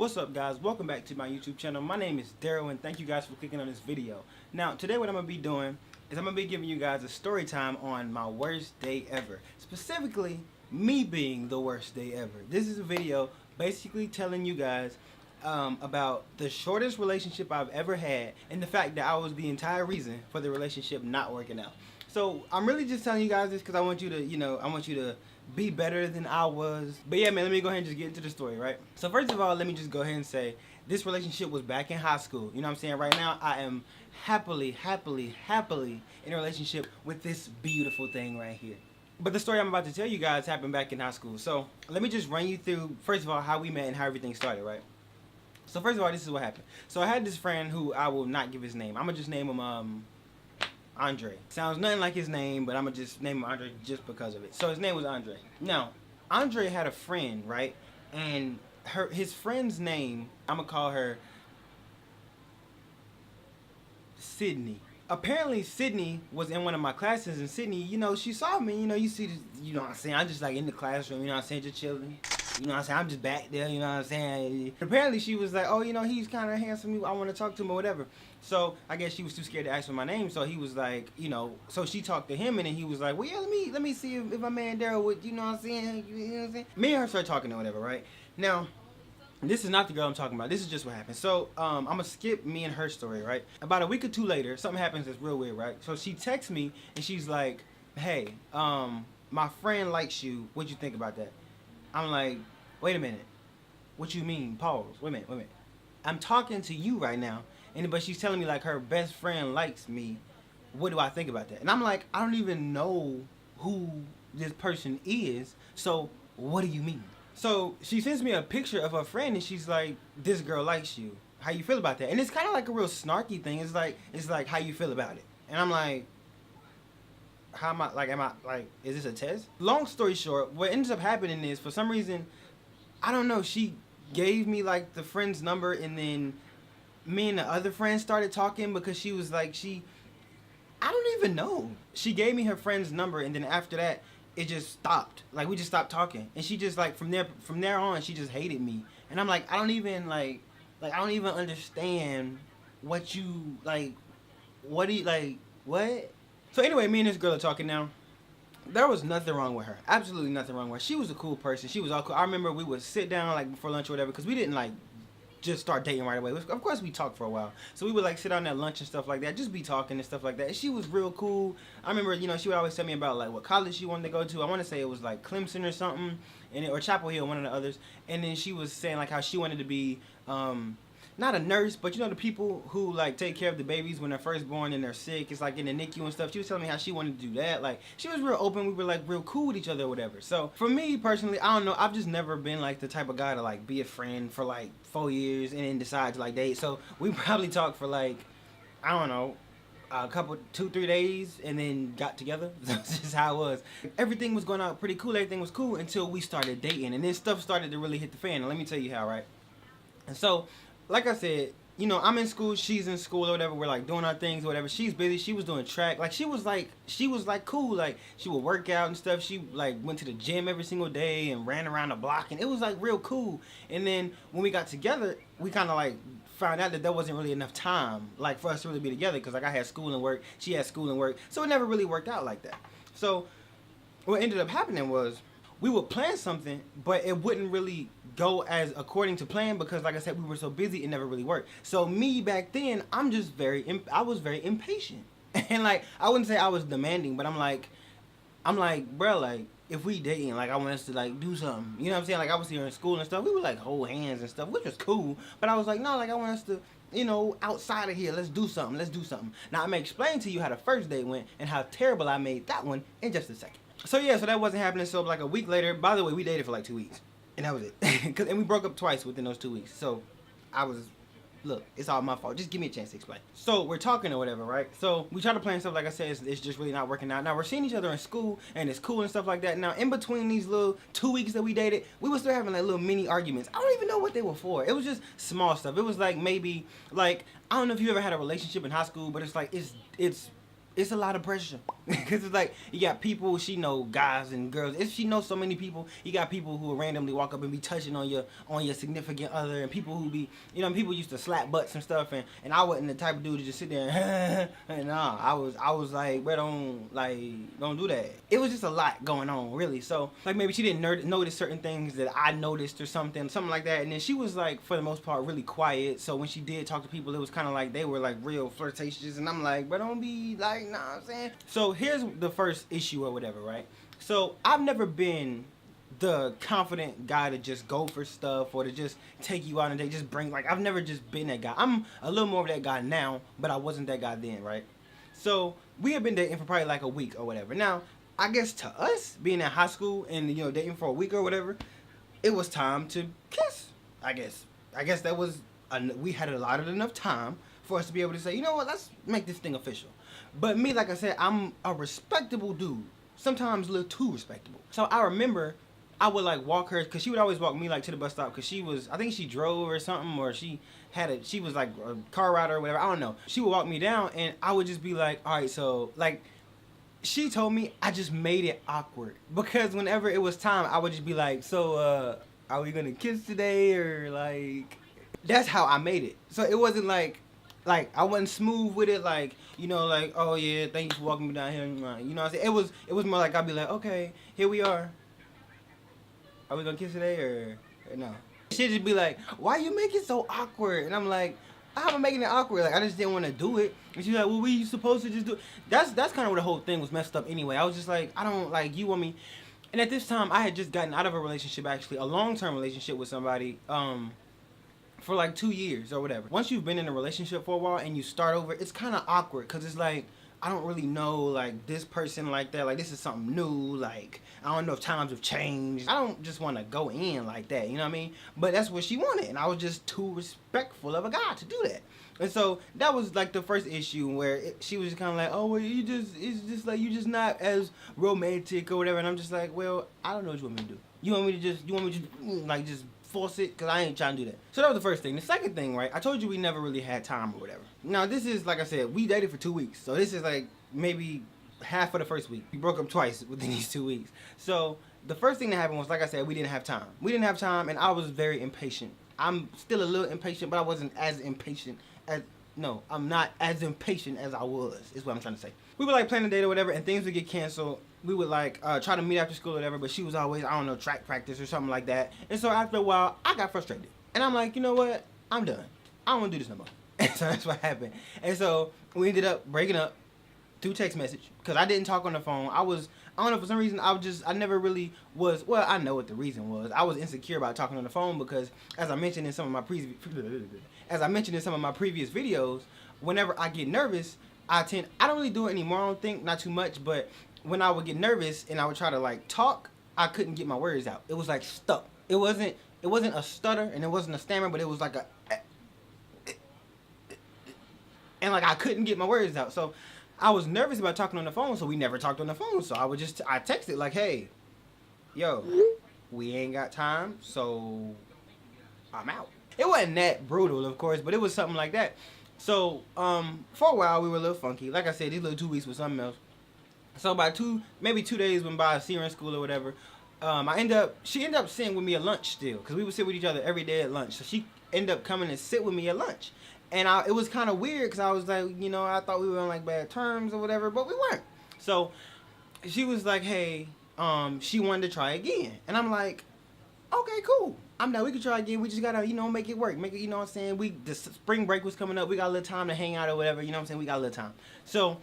What's up, guys? Welcome back to my YouTube channel. My name is Daryl and thank you guys for clicking on this video. Now today what I'm going to be doing is I'm going to be giving you guys a story time on my worst day ever. Specifically, me being the worst day ever. This is a video basically telling you guys about the shortest relationship I've ever had and the fact that I was the entire reason for the relationship not working out. So I'm really just telling you guys this because I want you to be better than I was. But yeah, man, let me go ahead and just get into the story, right? So first of all, let me just go ahead and say this relationship was back in high school. You know what I'm saying? Right now, I am happily in a relationship with this beautiful thing right here. But the story I'm about to tell you guys happened back in high school. So let me just run you through, first of all, how we met and how everything started, right? So first of all, this is what happened. So I had this friend who I will not give his name. I'm going to just name him Andre. Sounds nothing like his name, but I'm gonna just name him Andre just because of it. So his name was Andre. Now, Andre had a friend, right? And his friend's name, I'm gonna call her Sydney. Apparently, Sydney was in one of my classes, and Sydney, you know, she saw me. You know, you see, you know what I'm saying? I'm just like in the classroom, you know what I'm saying, just chilling. You know what I'm saying? I'm just back there, you know what I'm saying? Apparently, she was like, oh, you know, he's kind of handsome. I want to talk to him or whatever. So, I guess she was too scared to ask for my name. So, he was like, you know, so she talked to him, and then he was like, well, yeah, let me see if my man Daryl would, you know what I'm saying? You know what I'm saying? Me and her started talking or whatever, right? Now, this is not the girl I'm talking about. This is just what happened. So, I'm going to skip me and her story, right? About a week or two later, something happens that's real weird, right? So, she texts me, and she's like, hey, my friend likes you. What'd you think about that? I'm like, wait a minute. What you mean? Pause. Wait a minute. I'm talking to you right now, but she's telling me like her best friend likes me. What do I think about that? And I'm like, I don't even know who this person is. So what do you mean? So she sends me a picture of her friend, and she's like, this girl likes you. How you feel about that? And it's kind of like a real snarky thing. It's like how you feel about it. And I'm like, am I is this a test? Long story short, what ends up happening is, for some reason, I don't know, she gave me like the friend's number, and then me and the other friend started talking because she was like, I don't even know. She gave me her friend's number, and then after that, it just stopped. Like, we just stopped talking. And she just like, from there on, she just hated me. And I'm like, I don't even understand what you, like, what do you, like, what? So anyway, me and this girl are talking now. There was nothing wrong with her. Absolutely nothing wrong with her. She was a cool person. She was all cool. I remember we would sit down like before lunch or whatever, because we didn't like just start dating right away. Of course we talked for a while. So we would like sit down at lunch and stuff like that, just be talking and stuff like that. And she was real cool. I remember, you know, she would always tell me about like what college she wanted to go to. I want to say it was like Clemson or something, or Chapel Hill, one of the others. And then she was saying like how she wanted to be not a nurse, but you know the people who like take care of the babies when they're first born and they're sick. It's like in the NICU and stuff. She was telling me how she wanted to do that. Like, she was real open. We were like real cool with each other or whatever. So for me personally, I don't know. I've just never been like the type of guy to like be a friend for like 4 years and then decide to like date. So we probably talked for like, I don't know, a couple, 2-3 days, and then got together. That's just how it was. Everything was going out pretty cool. Everything was cool until we started dating, and then stuff started to really hit the fan. And let me tell you how, right? And so, like I said, you know, I'm in school, she's in school or whatever, we're like doing our things or whatever. She's busy, she was doing track. Like, she was like cool. Like, she would work out and stuff. She like went to the gym every single day and ran around the block, and it was like real cool. And then when we got together, we kind of like found out that there wasn't really enough time like for us to really be together, because like I had school and work, she had school and work, so it never really worked out like that. So what ended up happening was, we would plan something, but it wouldn't really go as according to plan, because like I said, we were so busy, it never really worked. So me back then, I was very impatient. And like, I wouldn't say I was demanding, but I'm like, bro, like, if we dating, like, I want us to like do something. You know what I'm saying? Like, I was here in school and stuff, we would like hold hands and stuff, which was cool. But I was like, no, like, I want us to, you know, outside of here, let's do something. Now, I'm gonna explain to you how the first date went and how terrible I made that one in just a second. So yeah, so that wasn't happening. So like a week later, by the way, we dated for like 2 weeks, and that was it. And we broke up twice within those 2 weeks. So look, it's all my fault. Just give me a chance to explain. So we're talking or whatever, right? So we try to plan stuff, like I said, it's just really not working out. Now we're seeing each other in school, and it's cool and stuff like that. Now in between these little 2 weeks that we dated, we were still having like little mini arguments. I don't even know what they were for. It was just small stuff. It was like maybe like, I don't know if you ever had a relationship in high school, but it's like it's a lot of pressure. Because it's like, you got people, she know guys and girls. If she knows so many people, you got people who will randomly walk up and be touching on your significant other, and people who be, you know, people used to slap butts and stuff, and I wasn't the type of dude to just sit there and nah, I was like, bro, don't do that. It was just a lot going on, really. So, like, maybe she didn't notice certain things that I noticed or something like that, and then she was, like, for the most part, really quiet. So when she did talk to people, it was kind of like they were, like, real flirtatious, and I'm like, bro, don't be, like, nah, I'm saying. So here's the first issue or whatever, right? So I've never been the confident guy to just go for stuff or to just take you out and they just bring, like, I've never just been that guy. I'm a little more of that guy now, but I wasn't that guy then, right? So we have been dating for probably like a week or whatever. Now, I guess to us, being in high school and, you know, dating for a week or whatever, it was time to kiss, I guess. I guess that was, we had allotted enough time for us to be able to say, you know what, let's make this thing official. But me, like I said, I'm a respectable dude. Sometimes a little too respectable. So I remember I would, like, walk her, because she would always walk me, like, to the bus stop, because she was, I think she drove or something, or she was, like, a car rider or whatever, I don't know. She would walk me down, and I would just be like, all right, so, like, she told me I just made it awkward. Because whenever it was time, I would just be like, so, are we gonna kiss today, or, like, that's how I made it. So it wasn't like I wasn't smooth with it, like, you know, like, oh yeah, thank you for walking me down here, you know what I'm saying? It was more like I'd be like, okay, here we are. Are we gonna kiss today or no? She'd just be like, why you make it so awkward? And I'm like, I'm making it awkward. Like, I just didn't want to do it. And she's like, well, we supposed to just do it. That's kind of where the whole thing was messed up anyway. I was just like, I don't, like, you want me. And at this time, I had just gotten out of a relationship, actually, a long-term relationship with somebody, for like 2 years or whatever. Once you've been in a relationship for a while and you start over, it's kind of awkward because it's like, I don't really know, like, this person like that. Like, this is something new. Like, I don't know if times have changed. I don't just want to go in like that, you know what I mean? But that's what she wanted, and I was just too respectful of a guy to do that. And so that was like the first issue where she was just kind of like, oh, well, it's just like, you're just not as romantic or whatever. And I'm just like, well, I don't know what you want me to do. You want me to like, just force it? Because I ain't trying to do that. So that was the first thing. The second thing, right, I told you we never really had time or whatever. Now, this is, like I said, we dated for 2 weeks. So this is like maybe half of the first week. We broke up twice within these 2 weeks. So the first thing that happened was, like I said, we didn't have time. We didn't have time, and I was very impatient. I'm still a little impatient, but I wasn't as impatient as, no, I'm not as impatient as I was, is what I'm trying to say. We would, like, plan a date or whatever, and things would get canceled. We would, like, try to meet after school or whatever, but she was always, I don't know, track practice or something like that. And so after a while, I got frustrated. And I'm like, you know what? I'm done. I don't want to do this no more. And so that's what happened. And so we ended up breaking up through text message, because I didn't talk on the phone. I don't know, for some reason, I never really was, well, I know what the reason was. I was insecure about talking on the phone because, as I mentioned in some of my previous videos, whenever I get nervous, I don't really do it anymore, I don't think, not too much, but when I would get nervous and I would try to, like, talk, I couldn't get my words out. It was, like, stuck. It wasn't a stutter and it wasn't a stammer, but it was like a, and, like, I couldn't get my words out. So I was nervous about talking on the phone, so we never talked on the phone. So I texted, like, hey, yo, we ain't got time, so I'm out. It wasn't that brutal, of course, but it was something like that. So, for a while, we were a little funky. Like I said, these little 2 weeks was something else. So about maybe 2 days went by, I see her in school or whatever. She ended up sitting with me at lunch still, because we would sit with each other every day at lunch. So she ended up coming and sit with me at lunch. And it was kind of weird, because I was like, you know, I thought we were on, like, bad terms or whatever, but we weren't. So she was like, hey, she wanted to try again. And I'm like, okay, cool. I'm down. We can try again. We just gotta, you know, make it work. Make it, you know what I'm saying? The spring break was coming up. We got a little time to hang out or whatever. You know what I'm saying? We got a little time. So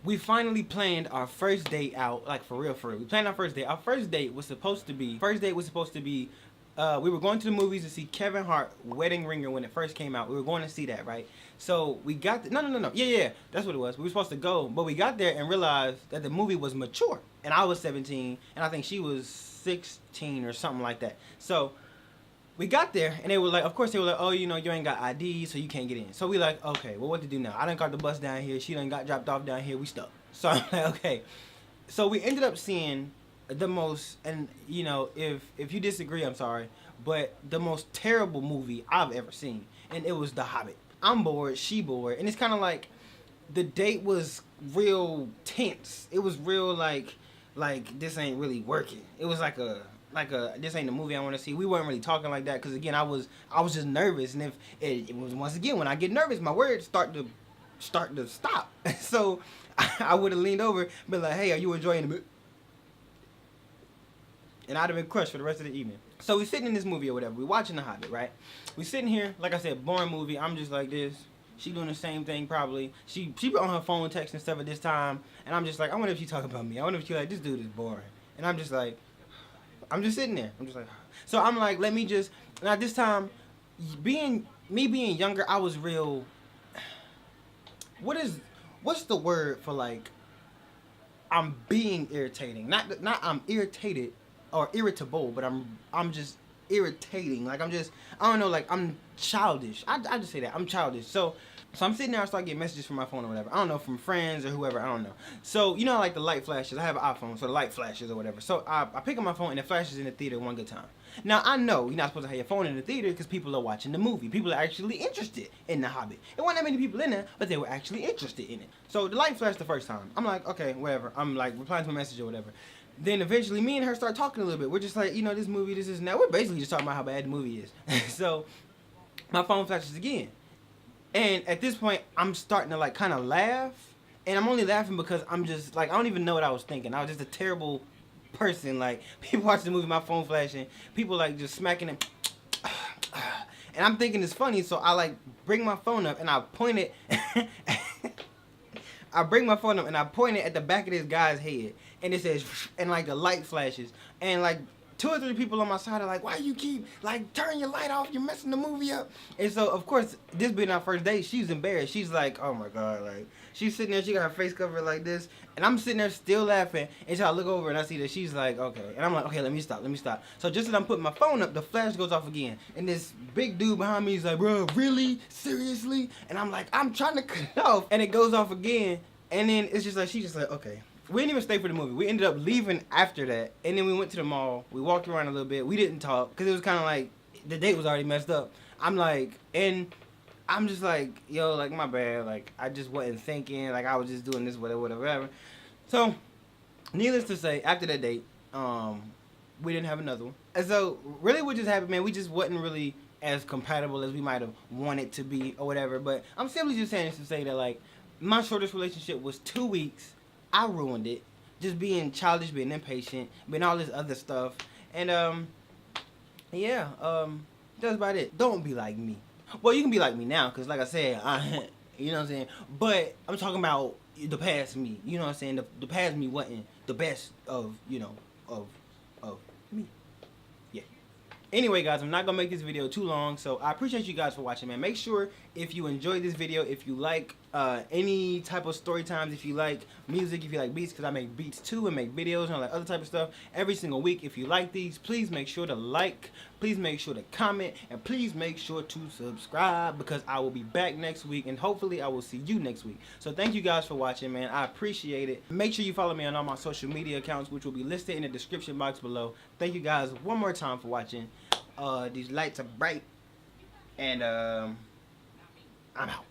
we finally planned our first date out, like, for real, for real. We planned our first date. Our first date was supposed to be, we were going to the movies to see Kevin Hart, Wedding Ringer, when it first came out. We were going to see that, right? So we got, no. Yeah, that's what it was. We were supposed to go, but we got there and realized that the movie was mature. And I was 17, and I think she was 16 or something like that. So we got there, and they were like, of course they were like, oh, you know, you ain't got ID, so you can't get in. So we like, okay, well, what to do now? I done got the bus down here. She done got dropped off down here. We stuck. So I'm like, okay. So we ended up seeing the most, and, you know, if you disagree, I'm sorry, but the most terrible movie I've ever seen, and it was The Hobbit. I'm bored, she bored, and it's kind of like, the date was real tense. It was real like this ain't really working. It was like a this ain't the movie I want to see. We weren't really talking like that because again I was just nervous, and if it was, once again, when I get nervous my words start to stop. So I would have leaned over, been like, hey, are you enjoying the movie? And I'd have been crushed for the rest of the evening. So we sitting in this movie or whatever. We watching The Hobbit, right? We sitting here, like I said, boring movie. I'm just like this. She doing the same thing probably. She on her phone texting stuff at this time, and I'm just like, I wonder if she talking about me. I wonder if she like, this dude is boring. And I'm just like, I'm just sitting there. I'm just like, so I'm like, let me just. Now this time, being younger, I was real. What's the word for like? I'm being irritating. Not I'm irritated or irritable, but I'm just irritating. Like I don't know, like I'm childish. I just say that I'm childish. So I'm sitting there, I start getting messages from my phone or whatever. I don't know, from friends or whoever, I don't know. So you know, like the light flashes. I have an iPhone, so the light flashes or whatever. So I pick up my phone and it flashes in the theater one good time. Now I know you're not supposed to have your phone in the theater because people are watching the movie. People are actually interested in The Hobbit. There weren't that many people in there, but they were actually interested in it. So the light flashed the first time. I'm like, okay, whatever. I'm like replying to a message or whatever. Then eventually me and her start talking a little bit. We're just like, you know, this movie, this is now. We're basically just talking about how bad the movie is. So my phone flashes again. And at this point, I'm starting to like kind of laugh. And I'm only laughing because I'm just like, I don't even know what I was thinking. I was just a terrible person. Like, people watching the movie, my phone flashing. People like just smacking it. And I'm thinking it's funny. So I like bring my phone up and I point it. I bring my phone up and I point it at the back of this guy's head. And it says, and like the light flashes. And like 2 or 3 people on my side are like, why you keep, like, turn your light off? You're messing the movie up. And so, of course, this being our first date, she's embarrassed. She's like, oh, my God. Like, she's sitting there. She got her face covered like this. And I'm sitting there still laughing. And so I look over and I see that she's like, okay. And I'm like, okay, let me stop. So just as I'm putting my phone up, the flash goes off again. And this big dude behind me is like, bro, really? Seriously? And I'm like, I'm trying to cut it off. And it goes off again. And then it's just like, she's just like, okay. We didn't even stay for the movie. We ended up leaving after that. And then we went to the mall. We walked around a little bit. We didn't talk because it was kind of like the date was already messed up. I'm like, and I'm just like, yo, like, my bad. Like, I just wasn't thinking. Like, I was just doing this, whatever. So, needless to say, after that date, we didn't have another one. And so, really what just happened, man, we just wasn't really as compatible as we might have wanted to be or whatever. But I'm simply just saying this to say that, like, my shortest relationship was 2 weeks. I ruined it. Just being childish, being impatient, being all this other stuff. And, yeah, that's about it. Don't be like me. Well, you can be like me now, because like I said, you know what I'm saying? But I'm talking about the past me. You know what I'm saying? The past me wasn't the best of, you know, of me. Yeah. Anyway, guys, I'm not going to make this video too long, so I appreciate you guys for watching, man. Make sure if you enjoyed this video, if you like any type of story times, if you like music, if you like beats, because I make beats too and make videos and all that other type of stuff every single week. If you like these, please make sure to like, please make sure to comment, and please make sure to subscribe, because I will be back next week, and hopefully I will see you next week. So thank you guys for watching, man. I appreciate it. Make sure you follow me on all my social media accounts, which will be listed in the description box below. Thank you guys one more time for watching. These lights are bright, and I'm out.